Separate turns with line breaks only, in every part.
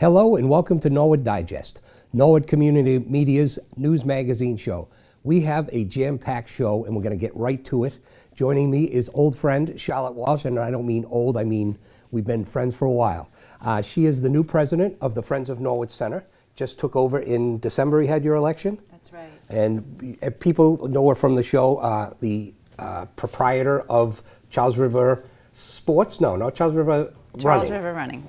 Hello and welcome to Norwood Digest, Norwood Community Media's news magazine show. We have a jam-packed show and we're going to get right to it. Joining me is old friend Charlotte Walsh, and I don't mean old, I mean we've been friends for a while. She is the new president of the Friends of Norwood Center. Just took over in December. You had your election?
That's right.
And people know her from the show, the proprietor of Charles River Sports. No, Charles River Running.
Charles River Running.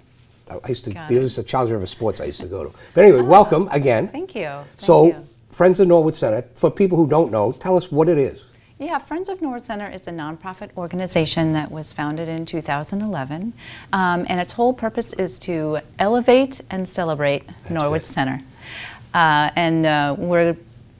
I used to, there was a Charles River Sports I used to go to. But anyway, welcome again.
Thank you.
So, Friends of Norwood Center, for people who don't know, tell us what it is.
Yeah, Friends of Norwood Center is a nonprofit organization that was founded in 2011, and its whole purpose is to elevate and celebrate Norwood Center.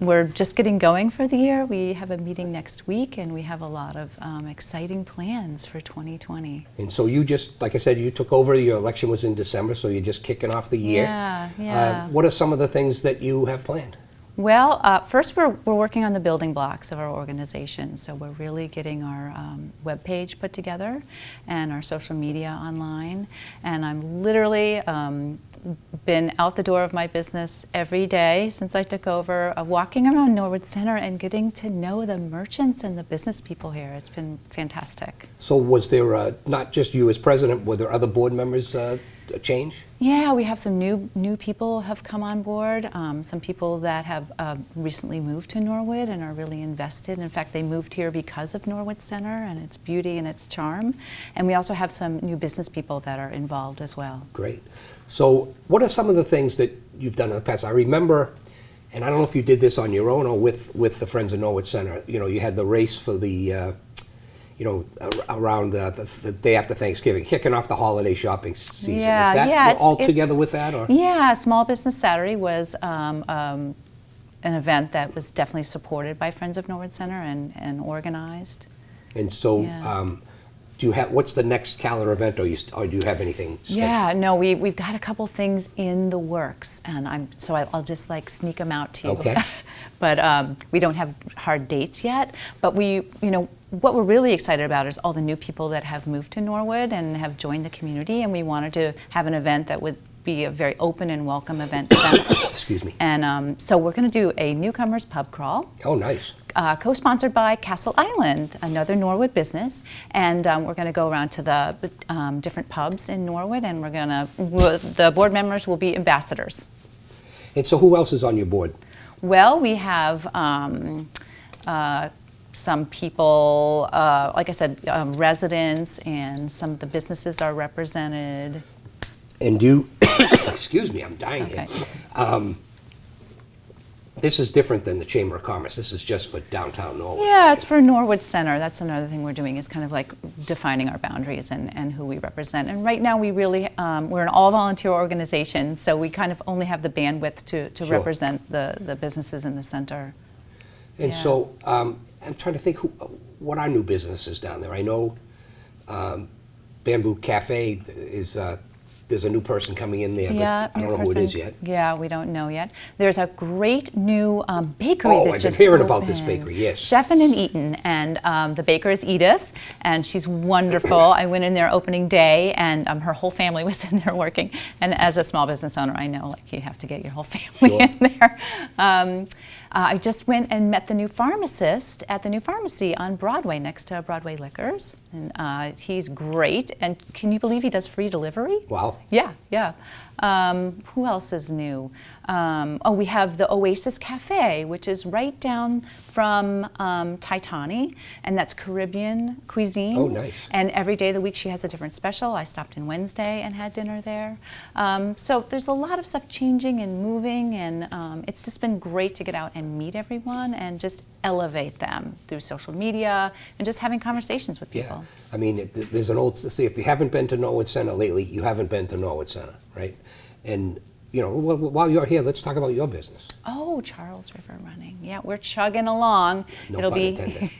We're just getting going for the year. We have a meeting next week, and we have a lot of exciting plans for 2020.
And so you just, like I said, you took over, your election was in December, so you're just kicking off the year.
Yeah.
What are some of the things that you have planned?
Well, first we're working on the building blocks of our organization. So we're really getting our webpage put together and our social media online. And I'm literally been out the door of my business every day since I took over, walking around Norwood Center and getting to know the merchants and the business people here. It's been fantastic.
So was there, not just you as president, were there other board members change?
Yeah, we have some new people have come on board, some people that have recently moved to Norwood and are really invested. In fact, they moved here because of Norwood Center and its beauty and its charm. And we also have some new business people that are involved as well.
Great. So what are some of the things that you've done in the past? I remember, and I don't know if you did this on your own or with the Friends of Norwood Center, you know, you had the race for the around the day after Thanksgiving, kicking off the holiday shopping season.
Yeah,
Is that
yeah.
all together with that? Or?
Yeah, Small Business Saturday was an event that was definitely supported by Friends of Norwood Center and organized.
And so, do you have, what's the next calendar event, or do you have anything scheduled?
Yeah, no, we've got a couple things in the works, and I'll just like sneak them out to you.
Okay.
But we don't have hard dates yet. But what we're really excited about is all the new people that have moved to Norwood and have joined the community, and we wanted to have an event that would be a very open and welcome event to them.
Excuse me.
And so we're going to do a newcomers pub crawl.
Oh, nice.
Co-sponsored by Castle Island, another Norwood business, and we're going to go around to the different pubs in Norwood, and the board members will be ambassadors.
And so, who else is on your board?
Well, we have some people, like I said, residents, and some of the businesses are represented.
And excuse me, I'm dying here. This is different than the Chamber of Commerce. This is just for downtown Norwood.
Yeah, it's for Norwood Center. That's another thing we're doing, is kind of like defining our boundaries and who we represent. And right now we really, we're an all-volunteer organization, so we kind of only have the bandwidth to
Sure.
represent the businesses in the center.
And so, I'm trying to think what are new businesses down there. I know Bamboo Cafe is, there's a new person coming in there,
Yeah,
but I don't know who it is yet.
Yeah, we don't know yet. There's a great new bakery
Oh,
that
I've
just
been hearing
opened.
about this bakery, yes.
Chefin' and Eaton, and the baker is Edith, and she's wonderful. I went in there opening day, and her whole family was in there working. And as a small business owner, I know like you have to get your whole family
Sure.
in there. I just went and met the new pharmacist at the new pharmacy on Broadway, next to Broadway Liquors. And he's great. And can you believe he does free delivery?
Wow.
Yeah. Who else is new? We have the Oasis Cafe, which is right down from Titani, and that's Caribbean cuisine.
Oh, nice.
And every day of the week she has a different special. I stopped in Wednesday and had dinner there. So there's a lot of stuff changing and moving, and it's just been great to get out and meet everyone and just elevate them through social media and just having conversations with people.
Yeah. I mean, there's an old, see, if you haven't been to Norwood Center lately, you haven't been to Norwood Center, right? And, while you're here, let's talk about your business.
Oh, Charles River Running. Yeah, we're chugging along.
No
it'll
pun
be
intended.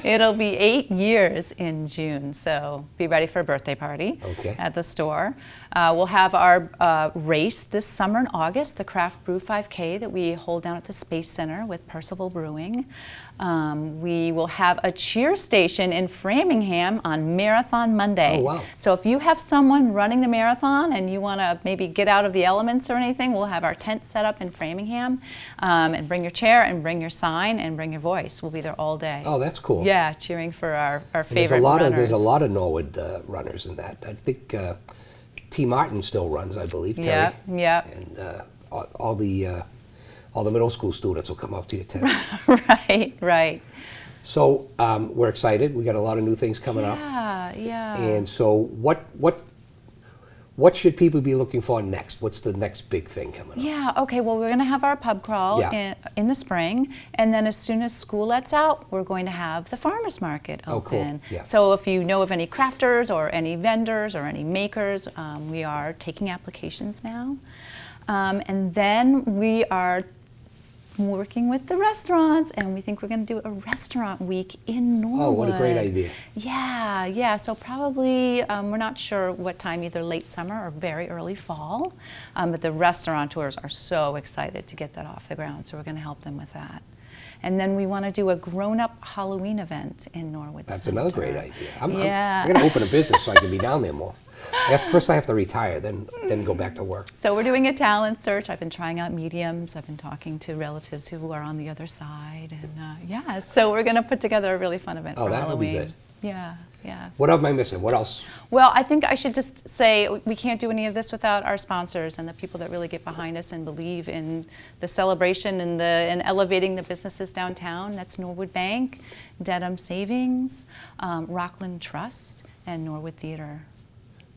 it'll be 8 years in June, so be ready for a birthday party at the store. We'll have our race this summer in August, the Craft Brew 5K that we hold down at the Space Center with Percival Brewing. We will have a cheer station in Framingham on Marathon Monday.
Oh, wow.
So if you have someone running the marathon and you want to maybe get out of the elements or anything, we'll have our tent set up in Framingham. And bring your chair and bring your sign and bring your voice. We'll be there all day.
Oh, that's cool.
Yeah, cheering for our
And
favorite runners.
There's a lot of Norwood runners in that. I think T. Martin still runs, I believe. Terry.
Yeah.
And all the middle school students will come up to your tent.
Right.
So we're excited. We got a lot of new things coming up.
Yeah.
And so what should people be looking for next? What's the next big thing coming up?
Yeah, okay, well, we're going to have our pub crawl in the spring, and then as soon as school lets out, we're going to have the farmers market open.
Oh, cool. Yeah.
So if you know of any crafters or any vendors or any makers, we are taking applications now. And then we are working with the restaurants, and we think we're going to do a restaurant week in Norwood.
Oh, what a great idea.
Yeah, so probably, we're not sure what time, either late summer or very early fall, but the restaurateurs are so excited to get that off the ground, so we're going to help them with that. And then we want to do a grown-up Halloween event in Norwood
That's
Center.
another great idea. I'm
Yeah.
going to open a business so I can be down there more. First I have to retire, then go back to work.
So we're doing a talent search. I've been trying out mediums. I've been talking to relatives who are on the other side. And so we're going to put together a really fun event for
that'll
Halloween.
be good.
Yeah.
What am I missing? What else?
Well, I think I should just say we can't do any of this without our sponsors and the people that really get behind us and believe in the celebration and elevating the businesses downtown. That's Norwood Bank, Dedham Savings, Rockland Trust, and Norwood Theater.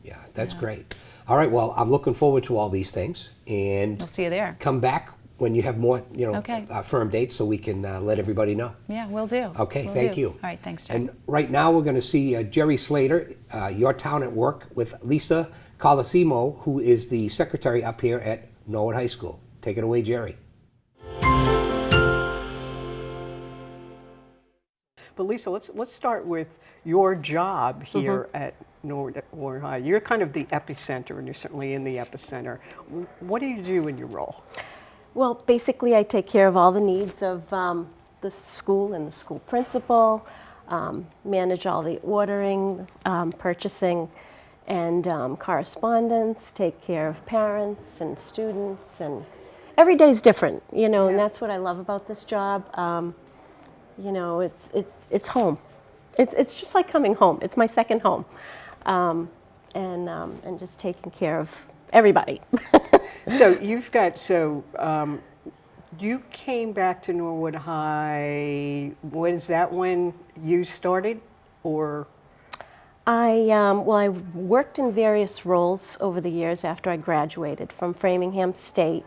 Yeah, that's great. All right, well, I'm looking forward to all these things. And
We'll see you there.
come back when you have more,
Okay.
firm dates so we can let everybody know.
Yeah, we'll do.
Okay,
Will
thank
do.
you.
All right, thanks, Jeff.
And right now we're going to see Jerry Slater, Your Town at Work, with Lisa Colosimo, who is the secretary up here at Norwood High School. Take it away, Jerry.
But Lisa, let's start with your job here at Norwood High. You're kind of the epicenter, and you're certainly in the epicenter. What do you do in your role?
Well, basically, I take care of all the needs of the school and the school principal, manage all the ordering, purchasing, and correspondence, take care of parents and students, and every day's different, and that's what I love about this job. It's home. It's just like coming home. It's my second home, and just taking care of everybody.
So you came back to Norwood High. Was that when you started, or?
I worked in various roles over the years after I graduated from Framingham State.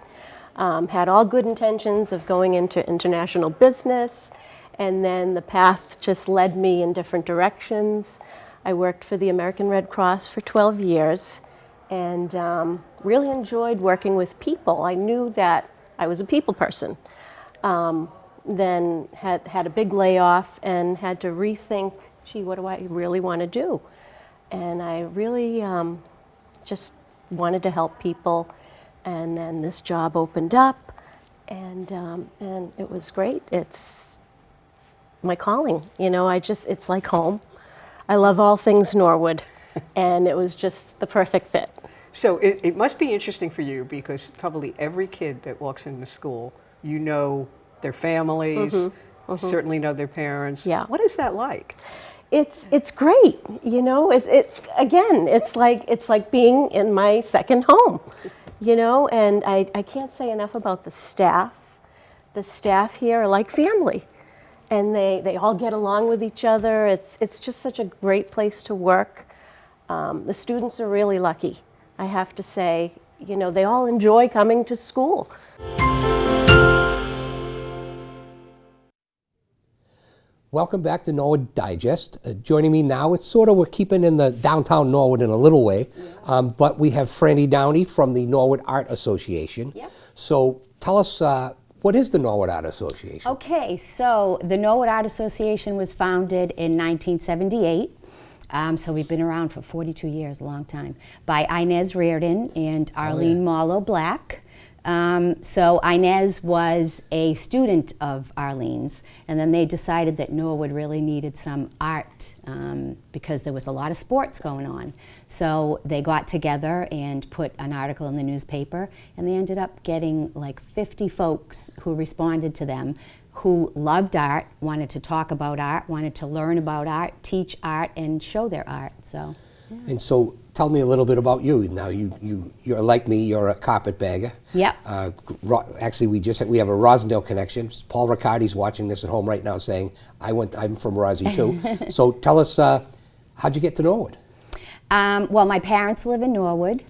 Had all good intentions of going into international business, and then the path just led me in different directions. I worked for the American Red Cross for 12 years and really enjoyed working with people. I knew that I was a people person. Then had a big layoff and had to rethink, gee, what do I really want to do? And I really just wanted to help people. And then this job opened up, and it was great. It's my calling, it's like home. I love all things Norwood, and it was just the perfect fit.
So it must be interesting for you, because probably every kid that walks into school, their families, certainly know their parents.
Yeah.
What is that like?
It's great, it's like being in my second home, and I can't say enough about the staff. The staff here are like family, and they all get along with each other. It's just such a great place to work. The students are really lucky, I have to say. They all enjoy coming to school.
Welcome back to Norwood Digest. Joining me now, we're keeping in the downtown Norwood in a little way, but we have Frannie Downey from the Norwood Art Association.
Yep.
So tell us What is the Norwood Art Association?
Okay, so the Norwood Art Association was founded in 1978. So we've been around for 42 years, a long time, by Inez Reardon and Arlene Marlowe Black. So Inez was a student of Arlene's, and then they decided that Norwood really needed some art because there was a lot of sports going on. So they got together and put an article in the newspaper, and they ended up getting like 50 folks who responded to them, who loved art, wanted to talk about art, wanted to learn about art, teach art, and show their art. So. Yeah.
And so, tell me a little bit about you. Now, you're like me. You're a carpetbagger.
Yep.
Actually, we have a Rosendale connection. Paul Riccardi's watching this at home right now, saying, "I'm from Rosie too." So, tell us, how'd you get to Norwood?
Well, my parents live in Norwood,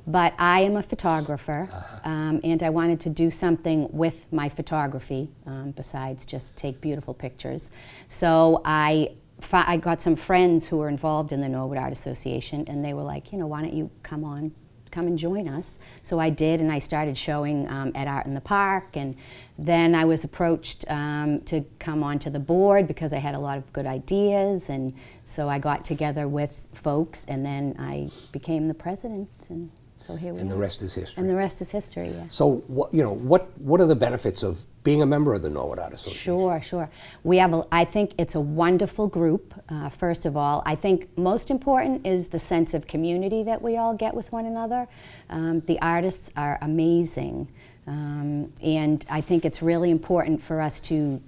but I am a photographer, and I wanted to do something with my photography besides just take beautiful pictures. So I got some friends who were involved in the Norwood Art Association, and they were like, why don't you come and join us? So I did, and I started showing at Art in the Park, and then I was approached to come onto the board because I had a lot of good ideas, and so I got together with folks, and then I became the president, and so here we are.
And the rest is history.
And the rest is history, yeah.
So, what are the benefits of being a member of the Norwood Art Association?
Sure. I think it's a wonderful group, first of all. I think most important is the sense of community that we all get with one another. The artists are amazing, and I think it's really important for us to,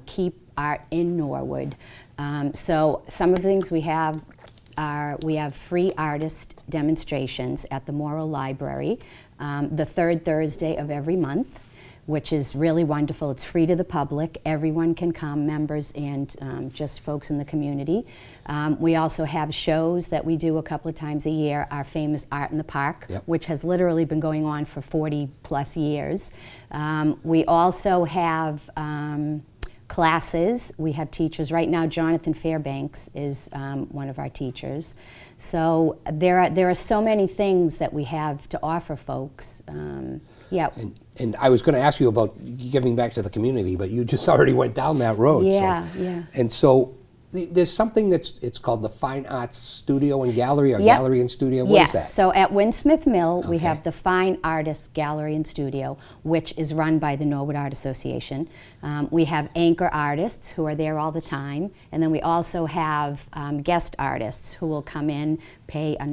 keep art in Norwood. So some of the things we have free artist demonstrations at the Morrow Library the third Thursday of every month, which is really wonderful. It's free to the public. Everyone can come, members and just folks in the community. We also have shows that we do a couple of times a year, our famous Art in the Park, which has literally been going on for 40 plus years. We also have classes. We have teachers. Right now, Jonathan Fairbanks is one of our teachers. So there are so many things that we have to offer folks.
And I was going to ask you about giving back to the community, but you just already went down that road.
Yeah.
And so there's something it's called the Fine Arts Studio and Gallery, or Gallery and Studio. What is that?
So at Winsmith Mill, we have the Fine Artists Gallery and Studio, which is run by the Norwood Art Association. We have anchor artists who are there all the time, and then we also have guest artists who will come in, pay a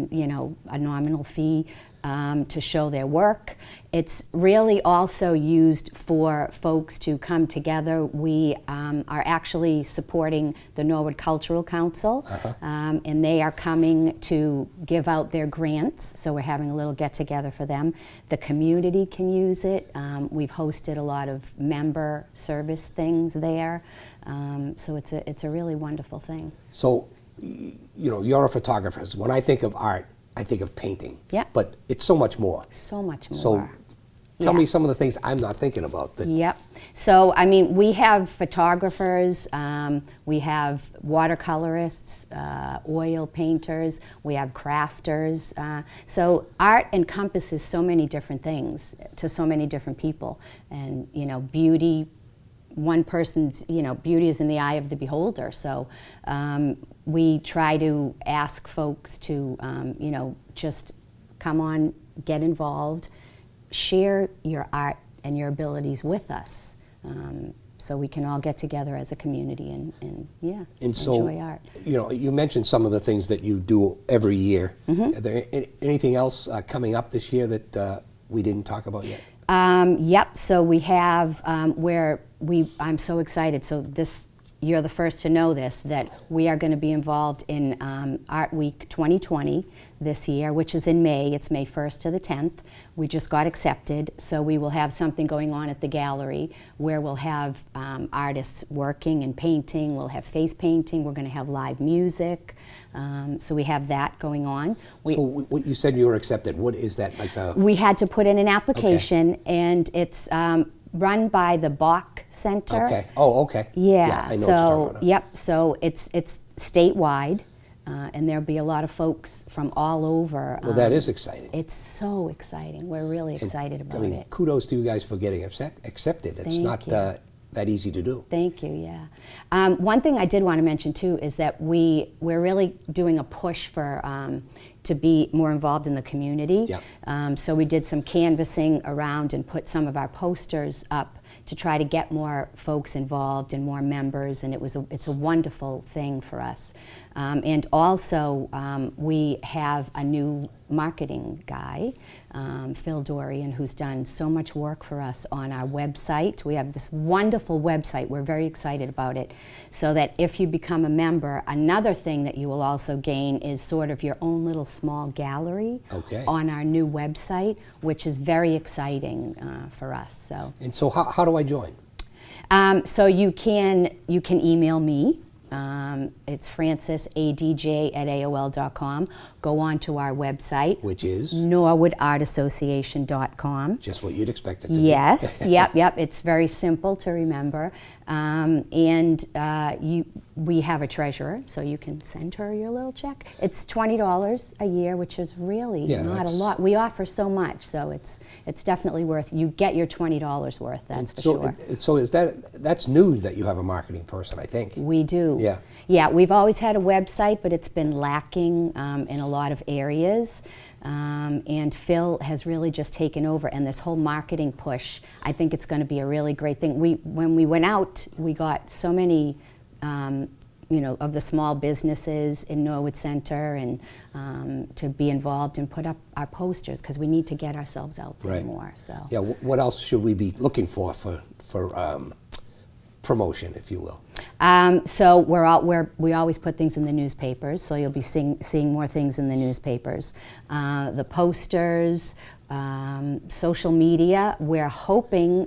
nominal fee to show their work. It's really also used for folks to come together. We are actually supporting the Norwood Cultural Council, and they are coming to give out their grants, so we're having a little get-together for them. The community can use it. We've hosted a lot of member service things there, so it's a really wonderful thing.
So, you're a photographer. When I think of art, I think of painting.
Yeah.
But it's so much more.
So much more.
So tell me some of the things I'm not thinking about.
So, we have photographers, we have watercolorists, oil painters, we have crafters. So art encompasses so many different things to so many different people. And, beauty, one person's, beauty is in the eye of the beholder. So we try to ask folks to, just come on, get involved, share your art and your abilities with us, so we can all get together as a community and enjoy art.
You mentioned some of the things that you do every year. Are there anything else coming up this year that we didn't talk about yet?
So we have I'm so excited. So you're the first to know this, that we are going to be involved in Art Week 2020 this year, which is in May. It's May 1st to the 10th. We just got accepted, so we will have something going on at the gallery where we'll have artists working and painting. We'll have face painting. We're going to have live music. So we have that going on.
So you said you were accepted. What is that like?
We had to put in an application, and it's run by the Mach Center.
Okay. Oh, okay.
Yeah.
I know what you're talking about.
So it's statewide. and there'll be a lot of folks from all over.
Well, that is exciting.
It's so exciting. We're really excited about it.
Kudos to you guys for getting accepted. It's not that easy to do.
Thank you, yeah. One thing I did want to mention too is that we're really doing a push for to be more involved in the community.
Yeah.
So we did some canvassing around and put some of our posters up to try to get more folks involved and more members, and it's a wonderful thing for us. And also, we have a new marketing guy, Phil Dorian, who's done so much work for us on our website. We have this wonderful website. We're very excited about it. So that if you become a member, another thing that you will also gain is sort of your own little small gallery on our new website, which is very exciting for us. So.
And so how do I join?
So you can email me. It's francisadj@aol.com. Go on to our website,
which is
norwoodartassociation.com.
Just what you'd expect it to be.
Yes, yep. It's very simple to remember. We have a treasurer, so you can send her your little check. It's $20 a year, which is really not a lot. We offer so much, so it's definitely worth. You get your $20 worth. That's for sure.
So that's new that you have a marketing person, I think.
We do.
Yeah.
Yeah, we've always had a website, but it's been lacking in a lot of areas. And Phil has really just taken over, and this whole marketing push, I think it's going to be a really great thing. When we went out, we got so many, of the small businesses in Norwood Center, and to be involved and put up our posters, because we need to get ourselves out there more. So
yeah, what else should we be looking for promotion, if you will?
So we always put things in the newspapers, so you'll be seeing more things in the newspapers. The posters, social media, we're hoping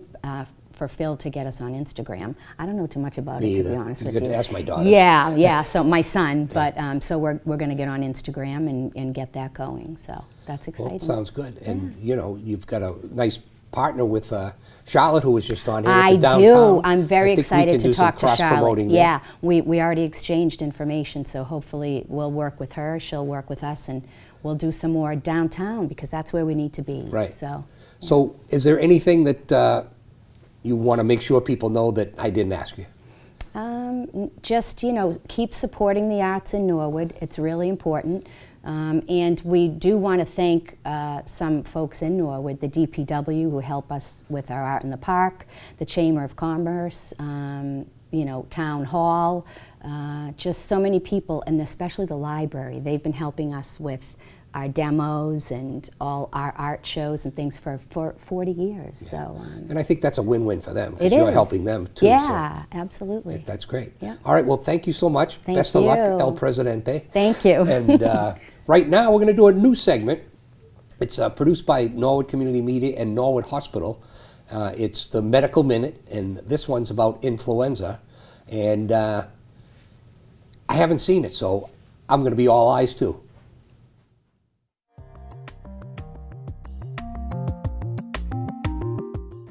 for Phil to get us on Instagram. I don't know too much about it, to be honest with you.
You could ask my daughter.
Yeah, so my son, but so we're going to get on Instagram and get that going, so that's exciting.
Well, it sounds good. And you've got a nice partner with Charlotte, who was just on here at the downtown.
I do. I'm very excited to talk to Charlotte.
There.
Yeah, we already exchanged information, so hopefully we'll work with her, she'll work with us, and we'll do some more downtown, because that's where we need to be.
Right.
So
is there anything that you want to make sure people know that I didn't ask you?
Just, keep supporting the arts in Norwood. It's really important. And we do want to thank some folks in Norwood, the DPW, who help us with our art in the park, the Chamber of Commerce, Town Hall, just so many people, and especially the library. They've been helping us with our demos and all our art shows and things for 40 years. Yeah. So,
and I think that's a win-win for them, because you're helping them too.
Yeah, so absolutely.
That's great.
Yeah.
All right, well, thank you so much. Best of luck, El Presidente.
Thank you.
And right now, we're going to do a new segment. It's produced by Norwood Community Media and Norwood Hospital. It's the Medical Minute, and this one's about influenza. And I haven't seen it, so I'm going to be all eyes too.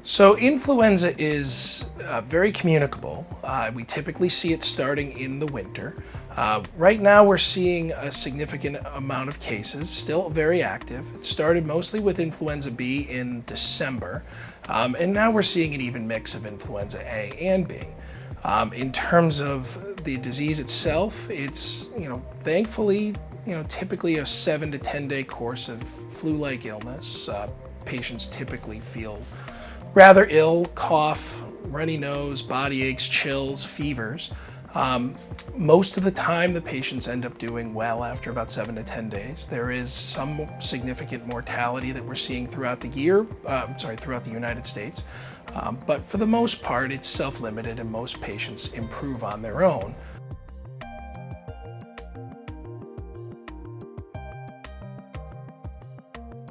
So influenza is very communicable. We typically see it starting in the winter. Right now we're seeing a significant amount of cases, still very active. It started mostly with influenza B in December, and now we're seeing an even mix of influenza A and B. In terms of the disease itself, it's, thankfully, typically a 7 to 10 day course of flu-like illness. Patients typically feel rather ill, cough, runny nose, body aches, chills, fevers. Most of the time the patients end up doing well after about 7 to 10 days. There is some significant mortality that we're seeing throughout the year, throughout the United States. But for the most part, it's self-limited and most patients improve on their own.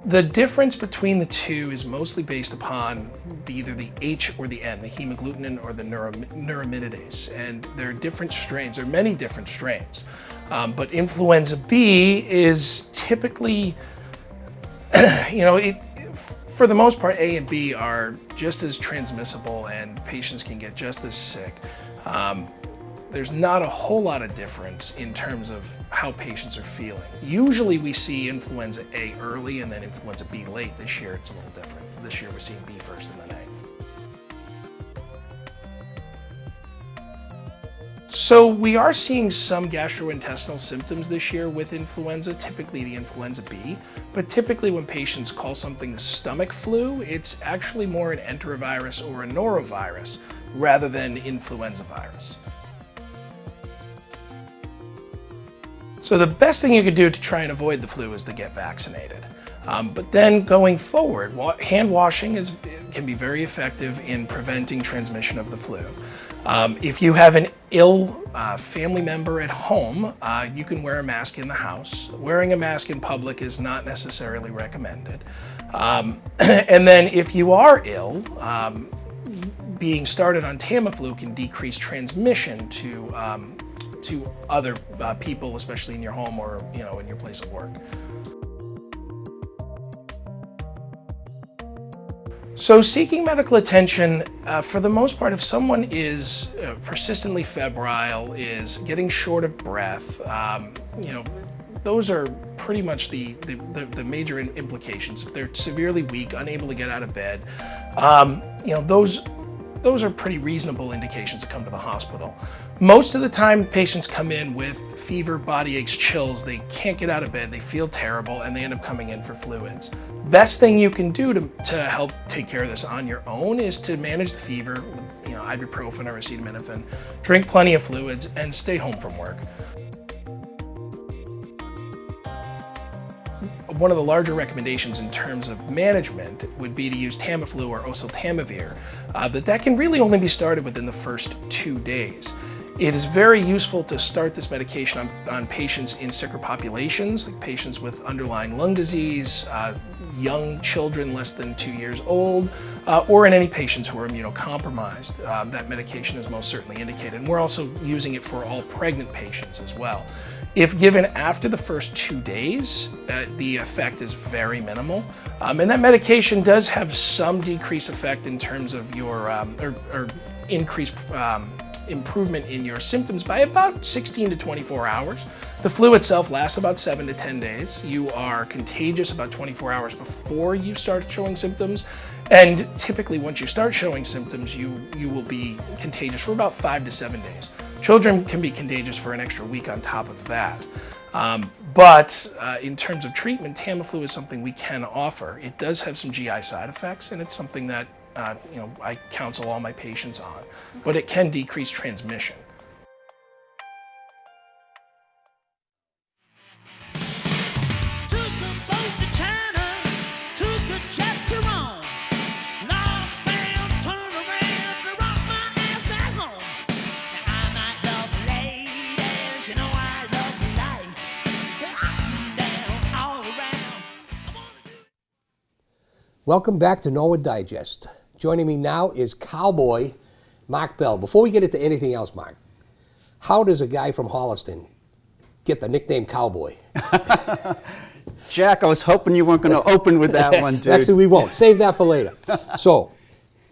The difference between the two is mostly based upon either the H or the N, the hemagglutinin or the neuraminidase, and there are different strains. There are many different strains, but influenza B is typically, for the most part, A and B are just as transmissible, and patients can get just as sick. there's not a whole lot of difference in terms of how patients are feeling. Usually we see influenza A early and then influenza B late. This year it's a little different. This year we're seeing B first and then A. So we are seeing some gastrointestinal symptoms this year with influenza, typically the influenza B, but typically when patients call something the stomach flu, it's actually more an enterovirus or a norovirus rather than influenza virus. So the best thing you could do to try and avoid the flu is to get vaccinated. But then going forward, hand washing can be very effective in preventing transmission of the flu. If you have an ill family member at home, you can wear a mask in the house. Wearing a mask in public is not necessarily recommended. And then if you are ill, being started on Tamiflu can decrease transmission to other people, especially in your home or in your place of work. So seeking medical attention, for the most part, if someone is persistently febrile, is getting short of breath, those are pretty much the major implications. If they're severely weak, unable to get out of bed, those are pretty reasonable indications to come to the hospital. Most of the time, patients come in with fever, body aches, chills. They can't get out of bed, they feel terrible, and they end up coming in for fluids. Best thing you can do to help take care of this on your own is to manage the fever with ibuprofen or acetaminophen, drink plenty of fluids, and stay home from work. One of the larger recommendations in terms of management would be to use Tamiflu or oseltamivir, that can really only be started within the first 2 days. It is very useful to start this medication on patients in sicker populations, like patients with underlying lung disease, young children less than 2 years old, or in any patients who are immunocompromised. That medication is most certainly indicated. And we're also using it for all pregnant patients as well. If given after the first 2 days, the effect is very minimal. And that medication does have some decreased effect in terms of your, or increased improvement in your symptoms by about 16 to 24 hours. The flu itself lasts about 7 to 10 days. You are contagious about 24 hours before you start showing symptoms. And typically once you start showing symptoms, you will be contagious for about 5 to 7 days. Children can be contagious for an extra week on top of that. But in terms of treatment, Tamiflu is something we can offer. It does have some GI side effects, and it's something that I counsel all my patients on, but it can decrease transmission.
Welcome back to Norwood Digest. Joining me now is Cowboy Mach Bell. Before we get into anything else, Mark, how does a guy from Holliston get the nickname Cowboy?
Jack, I was hoping you weren't going to open with that one, dude.
Actually, we won't. Save that for later. So,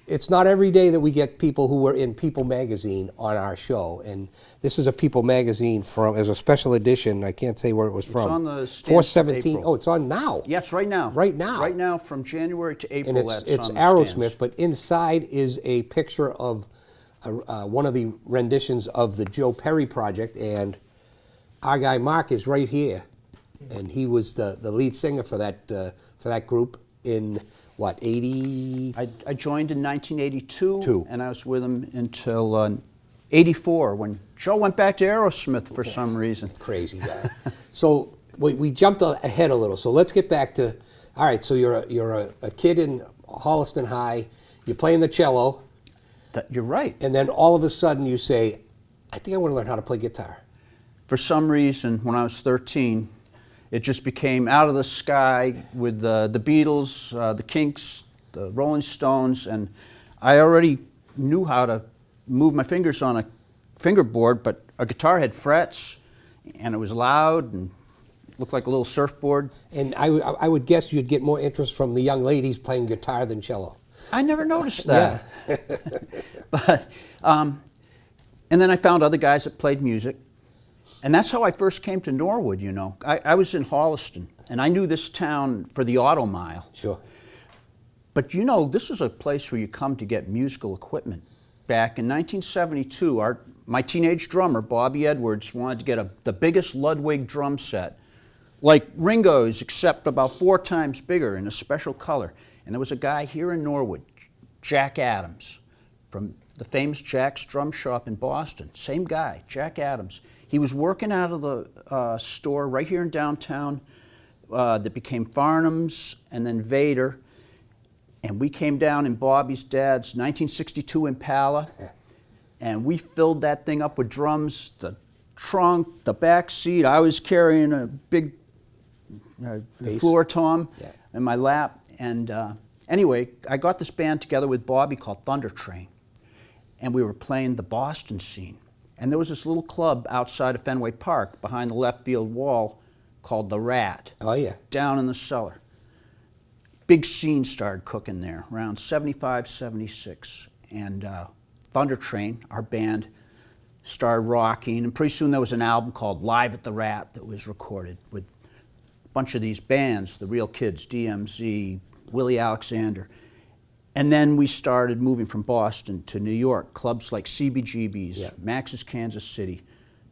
it's not every day that we get people who were in People magazine on our show, and this is a People magazine as a special edition. I can't say where it was from.
It's on the
4/17. Oh, it's on now.
Yes, right now.
Right now.
Right now, from January to April.
And it's Aerosmith, but inside is a picture of one of the renditions of the Joe Perry project, and our guy Mark is right here, and he was the lead singer for that group in. What, 80?
I joined in 1982, and I was with him until 84, when Joe went back to Aerosmith for some reason.
Crazy guy. So we jumped ahead a little. So let's get back to, all right, so you're a kid in Holliston High, you're playing the cello.
You're right.
And then all of a sudden you say, I think I want to learn how to play guitar.
For some reason, when I was 13, it just became out of the sky with the Beatles, the Kinks, the Rolling Stones, and I already knew how to move my fingers on a fingerboard, but a guitar had frets, and it was loud, and looked like a little surfboard.
And I would guess you'd get more interest from the young ladies playing guitar than cello.
I never noticed that.
Yeah.
But And then I found other guys that played music. And that's how I first came to Norwood, you know. I was in Holliston, and I knew this town for the auto mile.
Sure.
But you know, this is a place where you come to get musical equipment. Back in 1972, my teenage drummer, Bobby Edwards, wanted to get the biggest Ludwig drum set, like Ringo's, except about 4 times bigger in a special color. And there was a guy here in Norwood, Jack Adams, from the famous Jack's Drum Shop in Boston. Same guy, Jack Adams. He was working out of the store right here in downtown that became Farnham's and then Vader. And we came down in Bobby's dad's 1962 Impala, and we filled that thing up with drums, the trunk, the back seat. I was carrying a big floor tom in my lap. And anyway, I got this band together with Bobby called Thunder Train, and we were playing the Boston scene. And there was this little club outside of Fenway Park behind the left field wall called The Rat.
Oh, yeah.
Down in the cellar. Big scene started cooking there around 75, 76. And Thunder Train, our band, started rocking. And pretty soon there was an album called Live at the Rat that was recorded with a bunch of these bands, the Real Kids, DMZ, Willie Alexander. And then we started moving from Boston to New York, clubs like CBGB's, Max's Kansas City,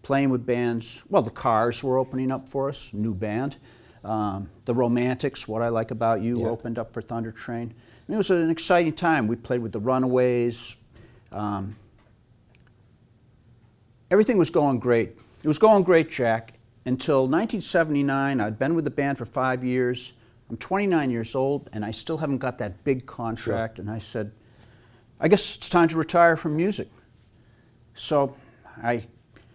playing with bands. Well, the Cars were opening up for us, new band. The Romantics, What I Like About You, opened up for Thunder Train. And it was an exciting time. We played with the Runaways. Everything was going great. It was going great, Jack, until 1979. I'd been with the band for 5 years. I'm 29 years old, and I still haven't got that big contract. And I said, I guess it's time to retire from music. So I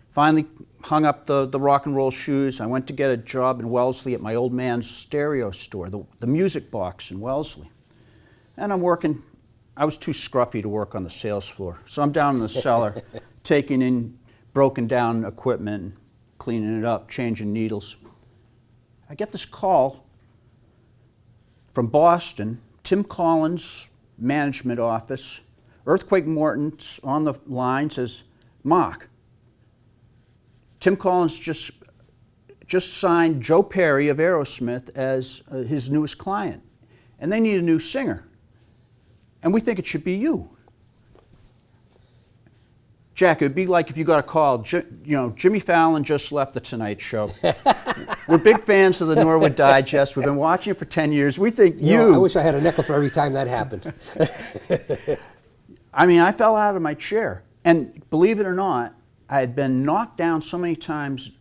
finally hung up the rock and roll shoes. I went to get a job in Wellesley at my old man's stereo store, the Music Box in Wellesley. And I'm working. I was too scruffy to work on the sales floor. So I'm down in the cellar, taking in broken down equipment, cleaning it up, changing needles. I get this call from Boston, Tim Collins' management office. Earthquake Morton's on the line, says, Mach, Tim Collins just signed Joe Perry of Aerosmith as his newest client, and they need a new singer, and we think it should be you. Jack, it would be like if you got a call, Jimmy Fallon just left The Tonight Show. We're big fans of the Norwood Digest. We've been watching it for 10 years. We think
I wish I had a nickel for every time that happened.
I mean, I fell out of my chair. And believe it or not, I had been knocked down so many times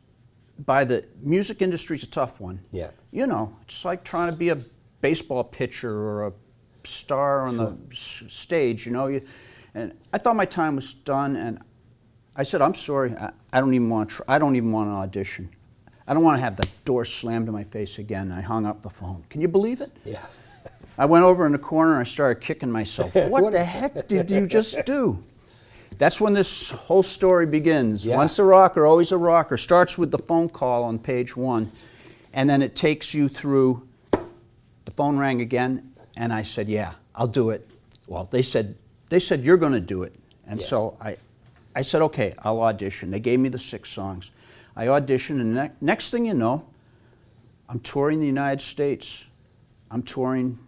by the music industry's a tough one.
Yeah.
You know, it's like trying to be a baseball pitcher or a star on the stage, you know. And I thought my time was done, and I said, I'm sorry, I don't even want to audition. I don't want to have the door slammed in my face again. I hung up the phone. Can you believe it?
Yeah.
I went over in the corner and I started kicking myself. What the heck did you just do? That's when this whole story begins.
Yeah.
Once a rocker, always a rocker. Starts with the phone call on page 1, and then it takes you through. The phone rang again, and I said, yeah, I'll do it. Well, they said you're going to do it. And so I said, okay, I'll audition. They gave me the 6 songs. I auditioned, and next thing you know, I'm touring the United States. I'm touring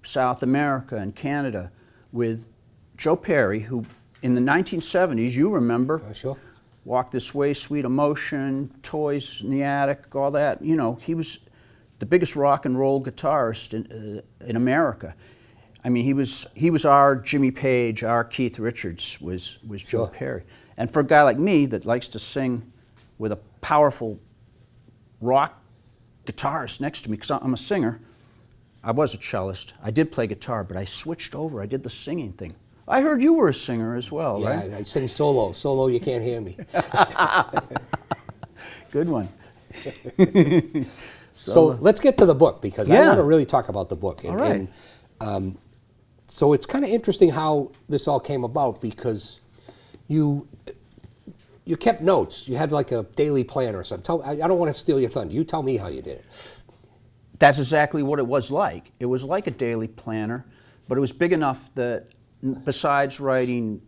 South America and Canada with Joe Perry, who in the 1970s, you remember, Walk This Way, Sweet Emotion, Toys in the Attic, all that. You know, he was the biggest rock and roll guitarist in America. I mean, he was our Jimmy Page, our Keith Richards was Joe Perry. And for a guy like me that likes to sing with a powerful rock guitarist next to me, because I'm a singer, I was a cellist. I did play guitar, but I switched over. I did the singing thing. I heard you were a singer as well, right?
Yeah, I sing solo. Solo, you can't hear me.
Good one.
So let's get to the book, because I want to really talk about the book.
All right.
And, so it's kind of interesting how this all came about, because you kept notes. You had like a daily planner or something. I don't want to steal your thunder. You tell me how you did it.
That's exactly what it was like. It was like a daily planner, but it was big enough that besides writing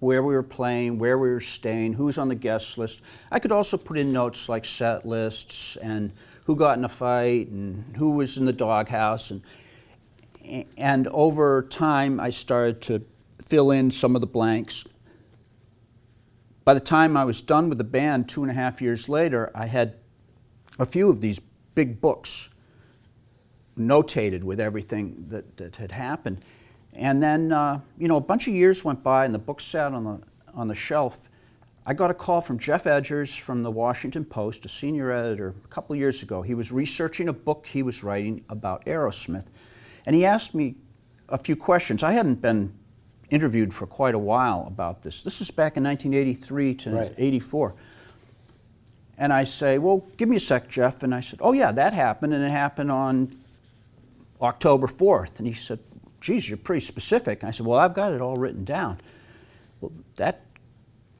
where we were playing, where we were staying, who's on the guest list. I could also put in notes like set lists and who got in a fight and who was in the doghouse. And over time, I started to fill in some of the blanks. By the time I was done with the band 2.5 years later, I had a few of these big books notated with everything that had happened. And then, you know, a bunch of years went by and the book sat on the shelf. I got a call from Jeff Edgers from the Washington Post, a senior editor, a couple of years ago. He was researching a book he was writing about Aerosmith. And he asked me a few questions. I hadn't been interviewed for quite a while about this. This is back in 1983 to 84. And I say, well, give me a sec, Jeff. And I said, oh yeah, that happened, and it happened on October 4th. And he said, geez, you're pretty specific. And I said, well, I've got it all written down. Well,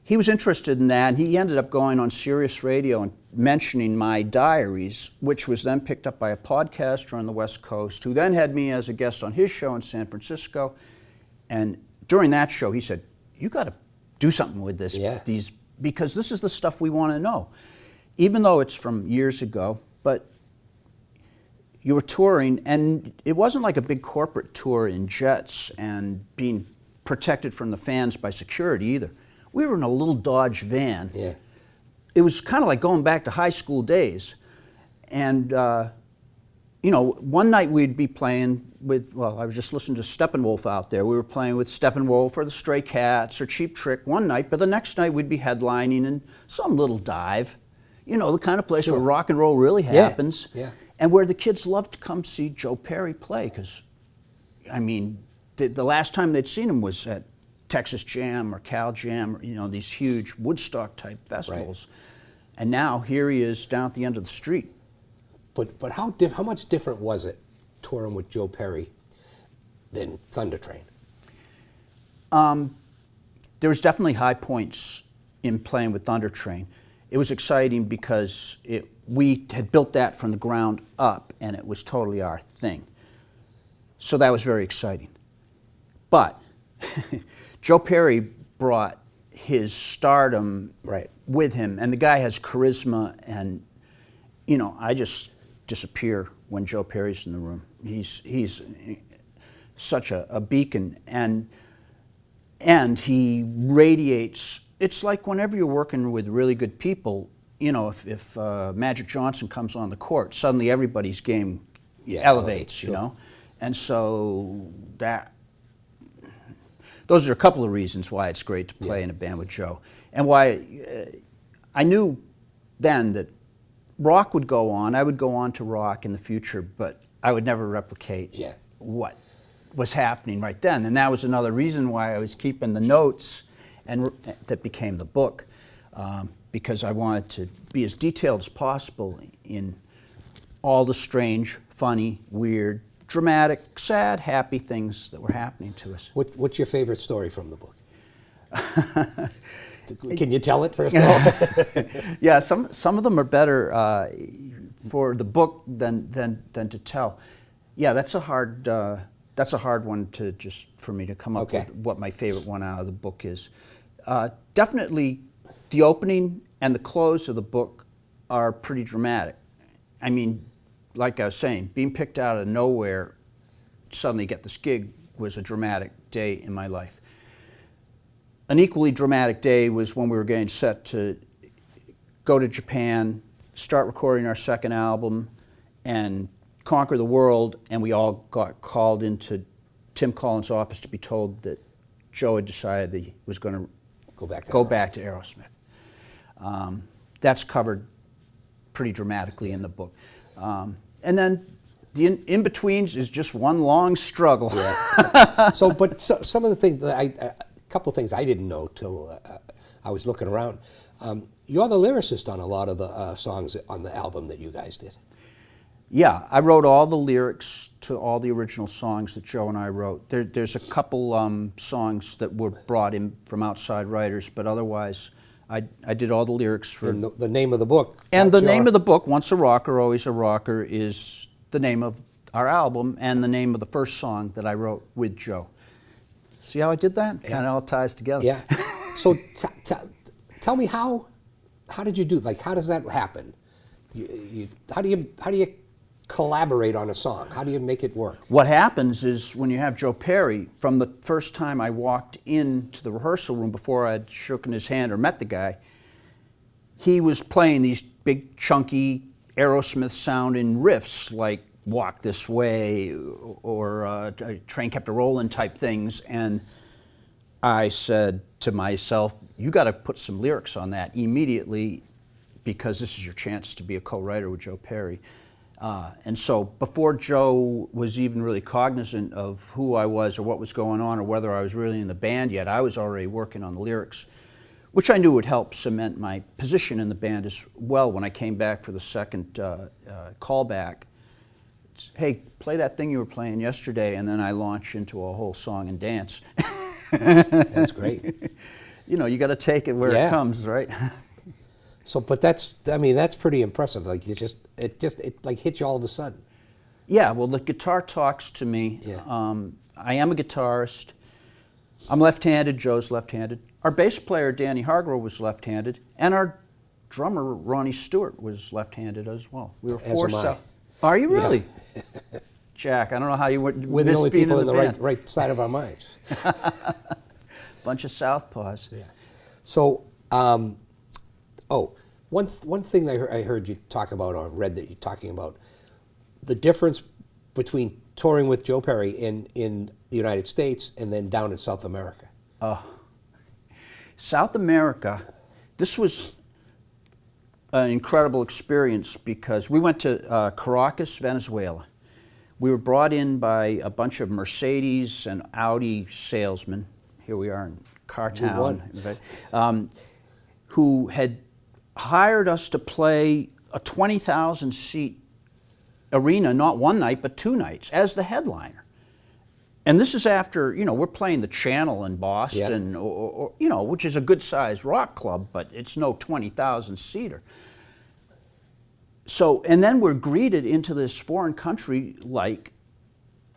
he was interested in that, and he ended up going on Sirius Radio and mentioning my diaries, which was then picked up by a podcaster on the West Coast, who then had me as a guest on his show in San Francisco. And during that show, he said, you got to do something with this, because this is the stuff we want to know. Even though it's from years ago, but you were touring, and it wasn't like a big corporate tour in jets and being protected from the fans by security either. We were in a little Dodge van. Yeah. It was kind of like going back to high school days. And, you know, one night we'd be playing with, well, I was just listening to Steppenwolf out there. We were playing with Steppenwolf or the Stray Cats or Cheap Trick one night, but the next night we'd be headlining in some little dive. You know, the kind of place where rock and roll really happens. Yeah. And where the kids love to come see Joe Perry play, because, I mean, the last time they'd seen him was at Texas Jam or Cal Jam, or, you know, these huge Woodstock type festivals. Right. And now here he is down at the end of the street.
But how much different was it touring with Joe Perry than Thunder Train?
There was definitely high points in playing with Thunder Train. It was exciting because we had built that from the ground up, and it was totally our thing. So that was very exciting. But Joe Perry brought his stardom with him, and the guy has charisma, and, you know, I just disappear when Joe Perry's in the room. He's such a beacon, and he radiates. It's like whenever you're working with really good people, you know, if Magic Johnson comes on the court, suddenly everybody's game elevates, you know? And so those are a couple of reasons why it's great to play in a band with Joe. And why I knew then that rock would go on. I would go on to rock in the future, but I would never replicate what was happening right then. And that was another reason why I was keeping the notes, and that became the book, because I wanted to be as detailed as possible in all the strange, funny, weird, dramatic, sad, happy things that were happening to us.
What's your favorite story from the book? Can you tell it first of all?
Yeah, some of them are better for the book than to tell. Yeah, that's a hard one for me to come up with what my favorite one out of the book is. Definitely, the opening and the close of the book are pretty dramatic. I mean, like I was saying, being picked out of nowhere, suddenly get this gig, was a dramatic day in my life. An equally dramatic day was when we were getting set to go to Japan, start recording our second album, and conquer the world, and we all got called into Tim Collins' office to be told that Joe had decided that he was going to go back to Aerosmith. That's covered pretty dramatically in the book. And then the in-betweens is just one long struggle.
Yeah. But some of the things that a couple of things I didn't know till I was looking around. You're the lyricist on a lot of the songs on the album that you guys did.
Yeah, I wrote all the lyrics to all the original songs that Joe and I wrote. There's a couple songs that were brought in from outside writers, but otherwise I did all the lyrics for...
And the name of the book.
And the name of the book, Once a Rocker, Always a Rocker, is the name of our album and the name of the first song that I wrote with Joe. See how I did that? Yeah. Kind of all ties together.
Yeah. So tell me how did you do? Like, how does that happen? How do you collaborate on a song? How do you make it work?
What happens is when you have Joe Perry, from the first time I walked into the rehearsal room before I'd shaken his hand or met the guy, he was playing these big, chunky, Aerosmith sounding riffs like Walk This Way or Train Kept a Rollin' type things. And I said to myself, you got to put some lyrics on that immediately because this is your chance to be a co-writer with Joe Perry. And so before Joe was even really cognizant of who I was or what was going on or whether I was really in the band yet, I was already working on the lyrics, which I knew would help cement my position in the band as well when I came back for the second callback. Hey, play that thing you were playing yesterday, and then I launch into a whole song and dance.
That's great.
You know, you got to take it where it comes, right?
So, but that's pretty impressive. Like it like hits you all of a sudden.
Yeah, well, the guitar talks to me.
Yeah.
I am a guitarist. I'm left-handed. Joe's left-handed. Our bass player, Danny Hargrove, was left-handed, and our drummer, Ronnie Stewart, was left-handed as well. We were four. Are you really? Yeah. Jack, I don't know how you would.
We're the only people in the right side of our minds.
Bunch of southpaws.
Yeah. So, one thing I heard you talk about, or read that you're talking about, the difference between touring with Joe Perry in the United States and then down in South America.
South America, this was an incredible experience because we went to Caracas, Venezuela. We were brought in by a bunch of Mercedes and Audi salesmen. Here we are in Cartown, who had hired us to play a 20,000 seat arena, not one night, but 2 nights, as the headliner. And this is after, you know, we're playing the Channel in Boston, or you know, which is a good-sized rock club, but it's no 20,000 seater. So, and then we're greeted into this foreign country like,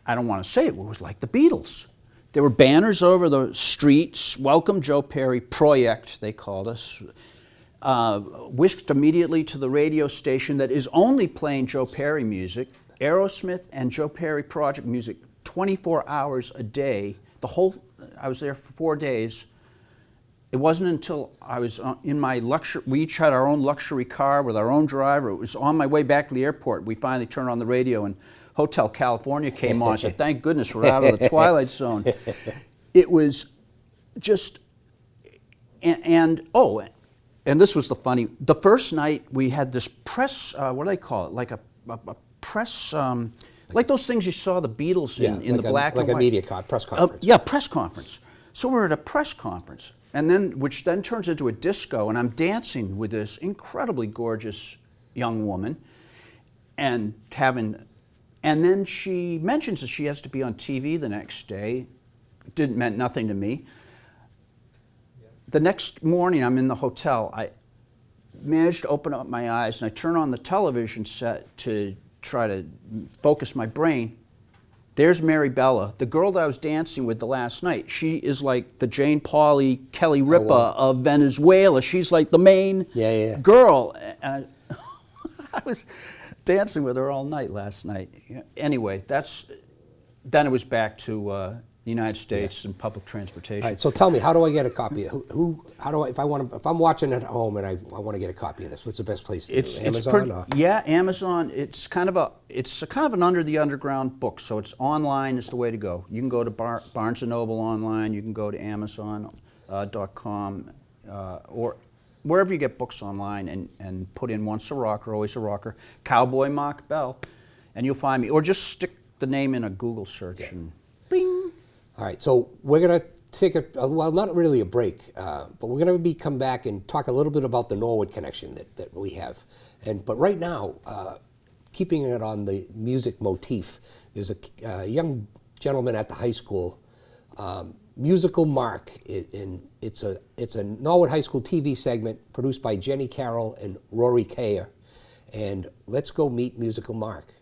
I don't want to say it, but it was like the Beatles. There were banners over the streets, welcome Joe Perry, Project, they called us. Whisked immediately to the radio station that is only playing Joe Perry music, Aerosmith and Joe Perry project music, 24 hours a day. I was there for 4 days. It wasn't until I was in my we each had our own luxury car with our own driver. It was on my way back to the airport. We finally turned on the radio and Hotel California came on, so thank goodness we're out of the Twilight Zone. It was just, and this was the first night we had this press, what do they call it, like a press, like those things you saw the Beatles in like the black and white.
Like a media press conference.
Yeah, press conference. So we're at a press conference, which then turns into a disco, and I'm dancing with this incredibly gorgeous young woman, and then she mentions that she has to be on TV the next day. It meant nothing to me. The next morning, I'm in the hotel. I managed to open up my eyes, and I turn on the television set to try to focus my brain. There's Mary Bella, the girl that I was dancing with the last night. She is like the Jane Pauley, Kelly Ripa of Venezuela. She's like the main girl. And I was dancing with her all night last night. Anyway, then it was back to the United States and public transportation.
All right, so tell me, how do I get a copy? If I'm watching at home and I want to get a copy of this, what's the best place to do it? Amazon?
Amazon. It's kind of an under the underground book, so it's online is the way to go. You can go to Barnes & Noble online, you can go to Amazon.com, or wherever you get books online and put in Once a Rocker, Always a Rocker, Cowboy Mach Bell, and you'll find me. Or just stick the name in a Google search and bing.
All right, so we're going to take well, not really a break, but we're going to come back and talk a little bit about the Norwood connection that we have. But right now, keeping it on the music motif, there's a young gentleman at the high school, Musical Mark. It's a Norwood High School TV segment produced by Jenny Carroll and Rory Kayer. And let's go meet Musical Mark.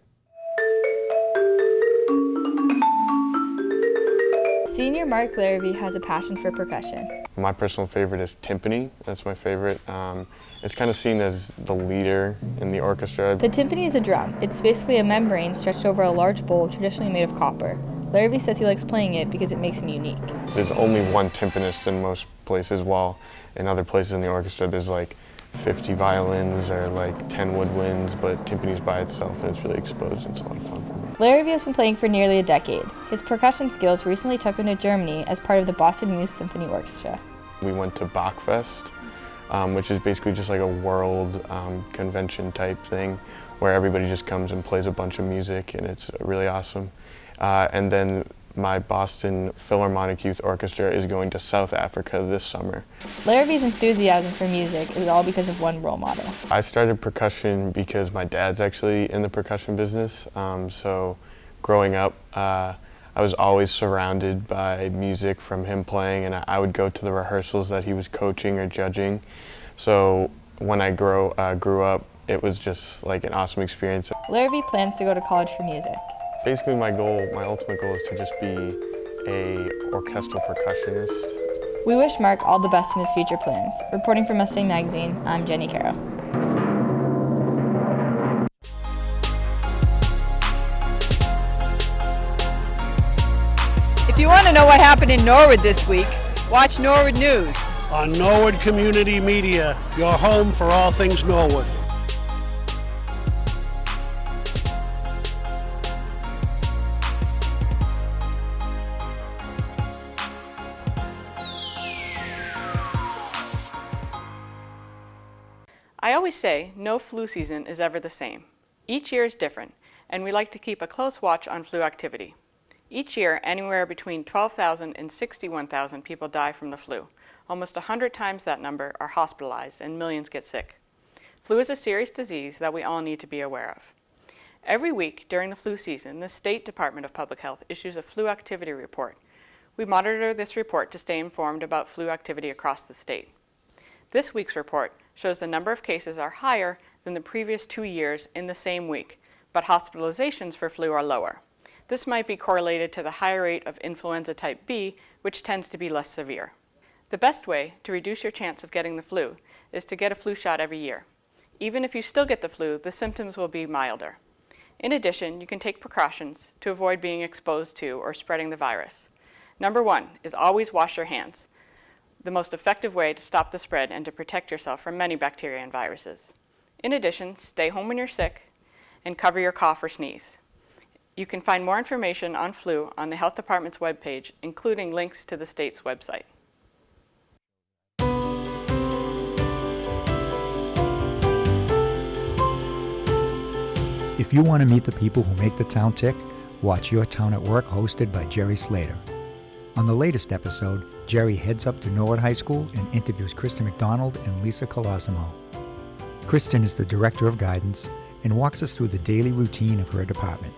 Senior Mark Larrabee has a passion for percussion.
My personal favorite is timpani. That's my favorite. It's kind of seen as the leader in the orchestra.
The timpani is a drum. It's basically a membrane stretched over a large bowl traditionally made of copper. Larrabee says he likes playing it because it makes him unique.
There's only one timpanist in most places, while in other places in the orchestra there's like 50 violins or like 10 woodwinds, but timpani's by itself and it's really exposed and it's a lot of fun for me.
Larrabee has been playing for nearly a decade. His percussion skills recently took him to Germany as part of the Boston Youth Symphony Orchestra.
We went to Bachfest, which is basically just like a world convention type thing where everybody just comes and plays a bunch of music, and it's really awesome. And then my Boston Philharmonic Youth Orchestra is going to South Africa this summer.
Larrabee's enthusiasm for music is all because of one role model.
I started percussion because my dad's actually in the percussion business. So growing up, I was always surrounded by music from him playing, and I would go to the rehearsals that he was coaching or judging. So when I grew up, it was just like an awesome experience.
Larrabee plans to go to college for music.
Basically my ultimate goal is to just be a orchestral percussionist.
We wish Mark all the best in his future plans. Reporting for Mustang Magazine, I'm Jenny Carroll.
If you want to know what happened in Norwood this week, watch Norwood News.
On Norwood Community Media, your home for all things Norwood.
I always say no flu season is ever the same. Each year is different, and we like to keep a close watch on flu activity. Each year, anywhere between 12,000 and 61,000 people die from the flu. Almost 100 times that number are hospitalized, and millions get sick. Flu is a serious disease that we all need to be aware of. Every week during the flu season, the State Department of Public Health issues a flu activity report. We monitor this report to stay informed about flu activity across the state. This week's report shows the number of cases are higher than the previous 2 years in the same week, but hospitalizations for flu are lower. This might be correlated to the higher rate of influenza type B, which tends to be less severe. The best way to reduce your chance of getting the flu is to get a flu shot every year. Even if you still get the flu, the symptoms will be milder. In addition, you can take precautions to avoid being exposed to or spreading the virus. Number 1 is always wash your hands, the most effective way to stop the spread and to protect yourself from many bacteria and viruses. In addition, stay home when you're sick and cover your cough or sneeze. You can find more information on flu on the Health Department's webpage, including links to the state's website.
If you want to meet the people who make the town tick, watch Your Town at Work, hosted by Jerry Slater. On the latest episode, Jerry heads up to Norwood High School and interviews Kristen McDonald and Lisa Colosimo. Kristen is the Director of Guidance and walks us through the daily routine of her department.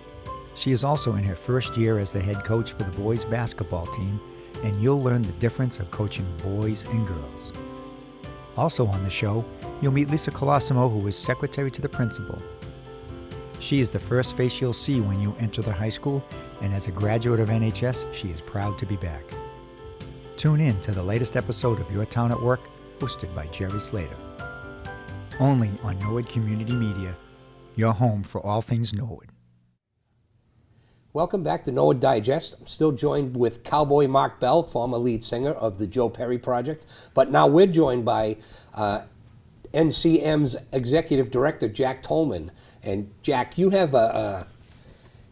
She is also in her first year as the head coach for the boys basketball team, and you'll learn the difference of coaching boys and girls. Also on the show, you'll meet Lisa Colosimo, who is secretary to the principal. She is the first face you'll see when you enter the high school, and as a graduate of NHS, she is proud to be back. Tune in to the latest episode of Your Town at Work, hosted by Jerry Slater. Only on Norwood Community Media, your home for all things Norwood.
Welcome back to Norwood Digest. I'm still joined with Cowboy Mark Bell, former lead singer of the Joe Perry Project, but now we're joined by NCM's Executive Director, Jack Tolman. And Jack, you have a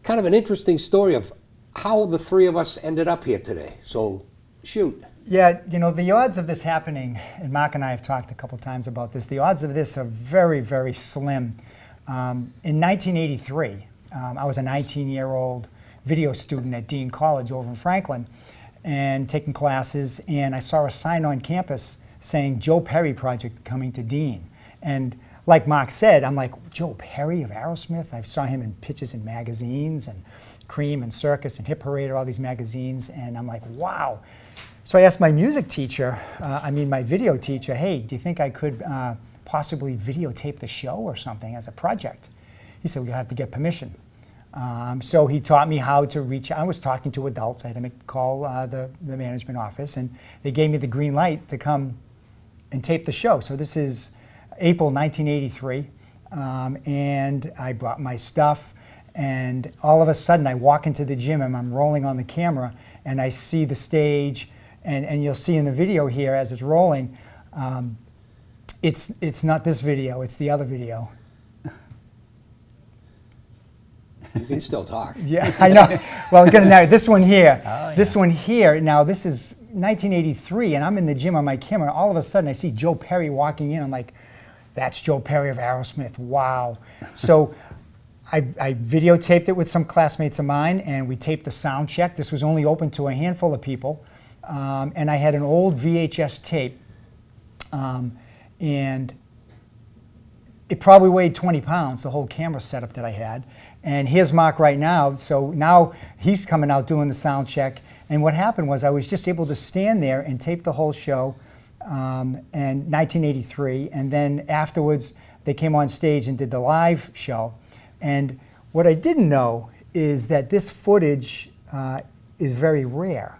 kind of an interesting story of how the three of us ended up here today. So, shoot.
Yeah, you know, the odds of this happening, and Mach and I have talked a couple times about this, the odds of this are very, very slim. In 1983, I was a 19-year-old video student at Dean College over in Franklin and taking classes, and I saw a sign on campus saying Joe Perry Project coming to Dean. And like Mach said, I'm like, Joe Perry of Aerosmith? I saw him in pictures in magazines, and Cream and Circus and Hit Parade, all these magazines, and I'm like, wow. So I asked my music teacher, my video teacher, hey, do you think I could possibly videotape the show or something as a project? He said, we'll have to get permission. So he taught me how to reach. I was talking to adults. I had to call the management office, and they gave me the green light to come and tape the show. So this is April 1983, and I brought my stuff, and all of a sudden I walk into the gym and I'm rolling on the camera, and I see the stage, and you'll see in the video here as it's rolling, it's not this video, it's the other video.
You can still talk.
Yeah, I know. Well, I'm gonna now this one here. Oh, yeah. This one here. Now this is 1983, and I'm in the gym on my camera. And all of a sudden, I see Joe Perry walking in. I'm like, "That's Joe Perry of Aerosmith." Wow. So I videotaped it with some classmates of mine, and we taped the sound check. This was only open to a handful of people, and I had an old VHS tape, and it probably weighed 20 pounds. The whole camera setup that I had. And here's Mach right now. So now he's coming out doing the sound check. And what happened was I was just able to stand there and tape the whole show in 1983. And then afterwards, they came on stage and did the live show. And what I didn't know is that this footage is very rare.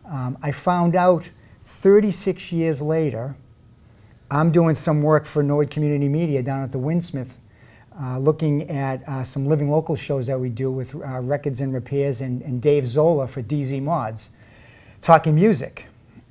I found out 36 years later. I'm doing some work for Norwood Community Media down at the Winsmith, looking at some living local shows that we do with Records and Repairs and Dave Zola for DZ Mods, talking music.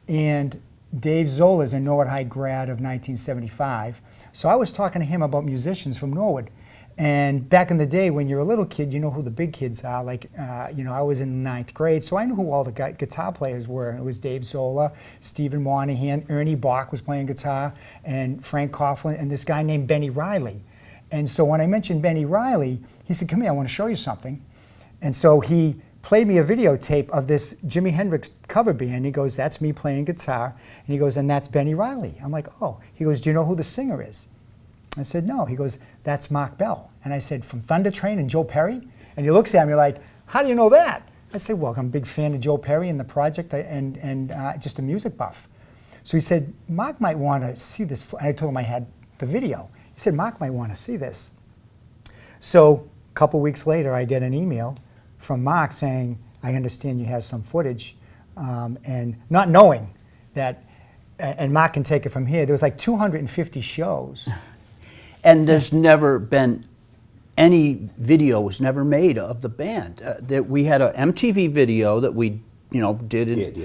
And Dave Zola is a Norwood High grad of 1975. So I was talking to him about musicians from Norwood. And back in the day, when you're a little kid, you know who the big kids are. Like, you know, I was in 9th grade, so I knew who all the guitar players were. It was Dave Zola, Stephen Monahan, Ernie Bach was playing guitar, and Frank Coughlin, and this guy named Benny Riley. And so when I mentioned Benny Riley, he said, "Come here, I want to show you something." And so he played me a videotape of this Jimi Hendrix cover band. He goes, "That's me playing guitar." And he goes, "And that's Benny Riley." I'm like, "Oh." He goes, "Do you know who the singer is?" I said, "No." He goes, "That's Mach Bell." And I said, "From Thunder Train and Joe Perry?" And he looks at me like, "How do you know that?" I said, "Well, I'm a big fan of Joe Perry and the project and just a music buff." So he said, "Mach might want to see this." And I told him I had the video. He said, "Mach might want to see this." So a couple weeks later, I get an email from Mach saying, "I understand you have some footage," and not knowing that, and Mach can take it from here, there was like 250 shows.
And there's never been any video was never made of the band. That we had an MTV video that we, you know, did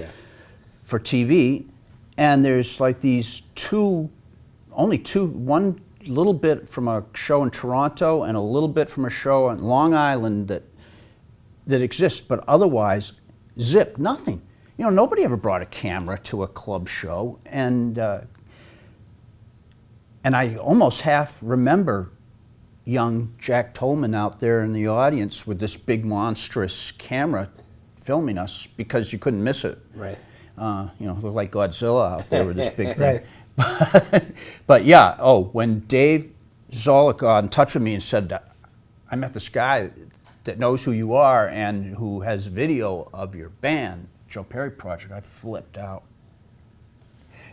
for TV, and there's like these one little bit from a show in Toronto and a little bit from a show on Long Island that exists, but otherwise, zip, nothing. You know, nobody ever brought a camera to a club show, and I almost half remember young Jack Tolman out there in the audience with this big monstrous camera filming us because you couldn't miss it.
Right.
You know, looked like Godzilla out there with this big thing. But yeah, when Dave Zola got in touch with me and said, "I met this guy that knows who you are and who has video of your band, Joe Perry Project," I flipped out.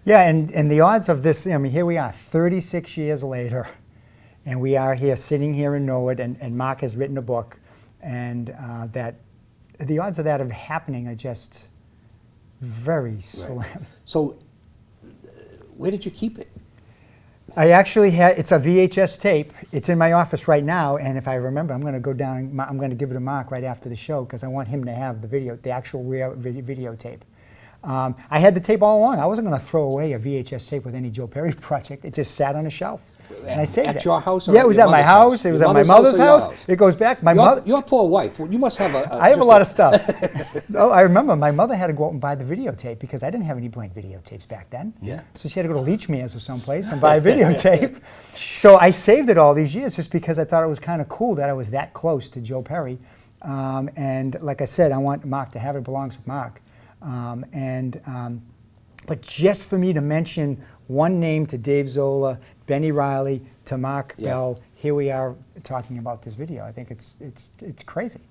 Yeah, and the odds of this, I mean, here we are 36 years later, and we are here sitting here in Norwood, and Mach has written a book, and that the odds of that of happening are just very slim.
Right. So where did you keep it?
I actually had, it's a VHS tape. It's in my office right now, and if I remember, I'm going to go down, I'm going to give it to Mach right after the show because I want him to have the video, the actual real videotape. I had the tape all along. I wasn't going to throw away a VHS tape with any Joe Perry project. It just sat on a shelf. And I saved it.
At your house? Or
yeah, it was at my house. It was at my mother's house. It goes back. My mother.
Your poor wife. You must have a.
I have a lot of stuff. Oh, I remember my mother had to go out and buy the videotape because I didn't have any blank videotapes back then.
Yeah.
So she had to go to Leachman's or someplace and buy a videotape. So I saved it all these years just because I thought it was kind of cool that I was that close to Joe Perry. And like I said, I want Mach to have it. It belongs with Mach. But just for me to mention one name to Dave Zola, Benny Riley, to Mach Bell, here we are talking about this video. I think it's crazy.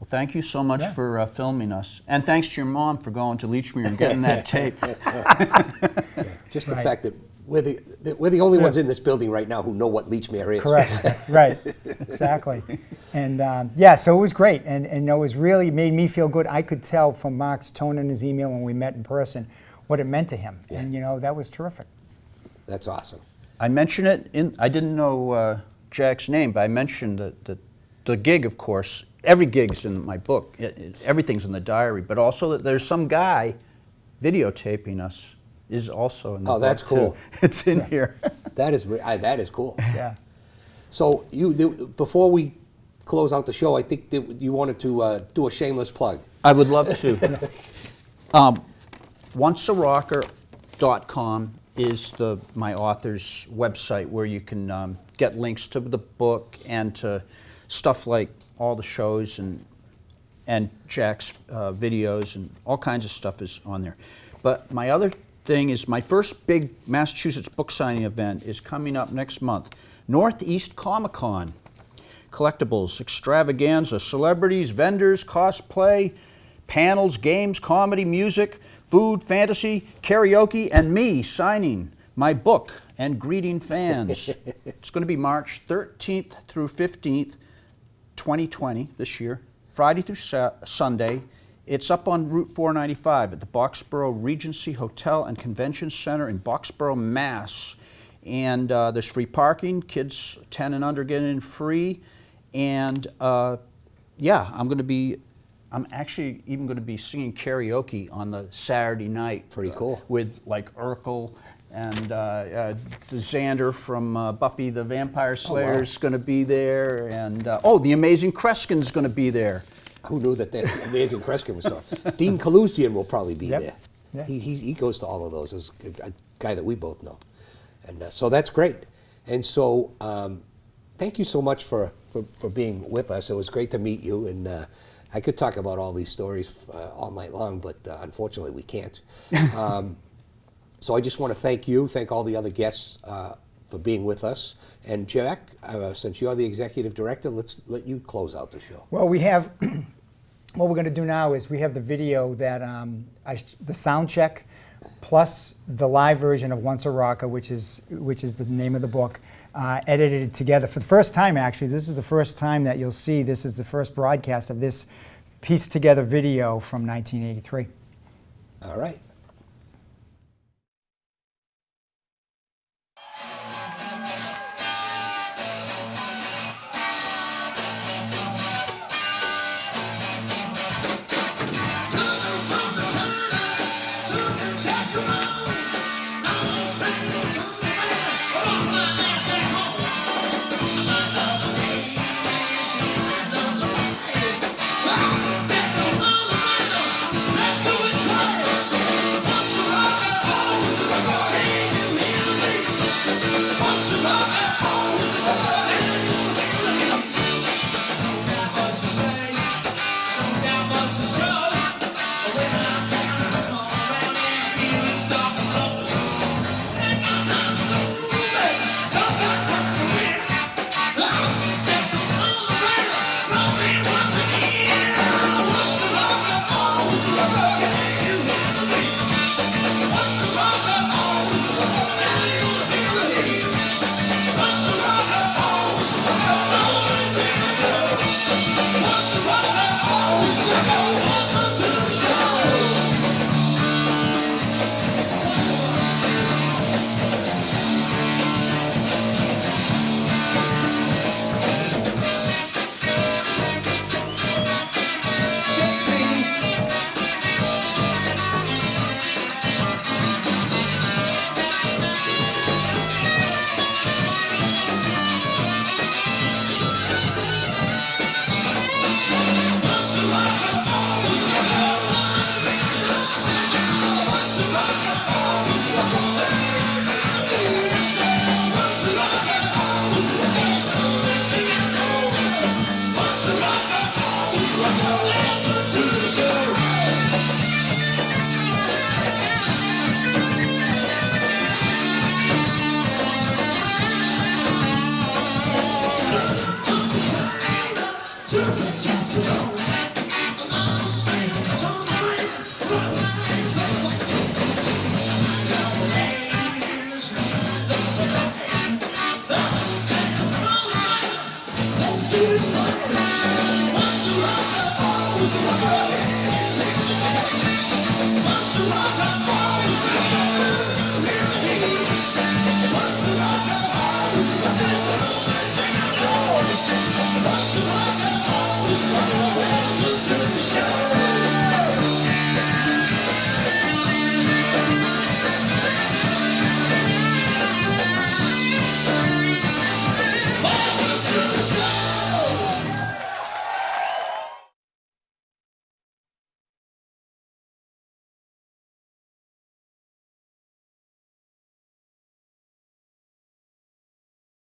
Well, thank you so much for filming us. And thanks to your mom for going to Leachmere and getting that tape.
Just the fact that we're the only ones in this building right now who know what Lechmere is.
Correct. Right. Exactly. And yeah, so it was great, and it was really made me feel good. I could tell from Mach's tone in his email when we met in person what it meant to him, and that was terrific.
That's awesome.
I mentioned it I didn't know Jack's name, but I mentioned the gig, of course. Every gig's in my book. Everything's in the diary, but also that there's some guy videotaping us is also in the book.
Oh, that's cool.
Too. It's in here.
That is cool.
Yeah.
So before we close out the show, I think that you wanted to do a shameless plug.
I would love to. oncearocker.com is my author's website where you can get links to the book and to stuff like all the shows and Jack's videos and all kinds of stuff is on there. But my other thing is my first big Massachusetts book signing event is coming up next month. Northeast Comic-Con. Collectibles, extravaganza, celebrities, vendors, cosplay, panels, games, comedy, music, food, fantasy, karaoke, and me signing my book and greeting fans. It's going to be March 13th through 15th, 2020, this year, Friday through Sunday. It's up on Route 495 at the Boxborough Regency Hotel and Convention Center in Boxborough, Mass. And there's free parking, kids 10 and under get in free. And yeah, I'm actually even going to be singing karaoke on the Saturday night.
Pretty cool.
With like Urkel and Xander from Buffy the Vampire Slayer is going to be there. And the Amazing Kreskin's going to be there.
Who knew that the Amazing Kreskin was so? Dean Kalusian will probably be there.
Yeah.
He goes to all of those as a guy that we both know. And so that's great. And so thank you so much for being with us. It was great to meet you. And I could talk about all these stories all night long, but unfortunately we can't. So I just want to thank all the other guests for being with us. And Jack, since you're the executive director, let's let you close out the show.
Well, we have, what we're going to do now is we have the video that, the sound check, plus the live version of Once a Rocker, which is the name of the book, edited together for the first time. Actually, this is the first time that you'll see. This is the first broadcast of this pieced together video from 1983.
All right.
Turn from the turner to the gentleman.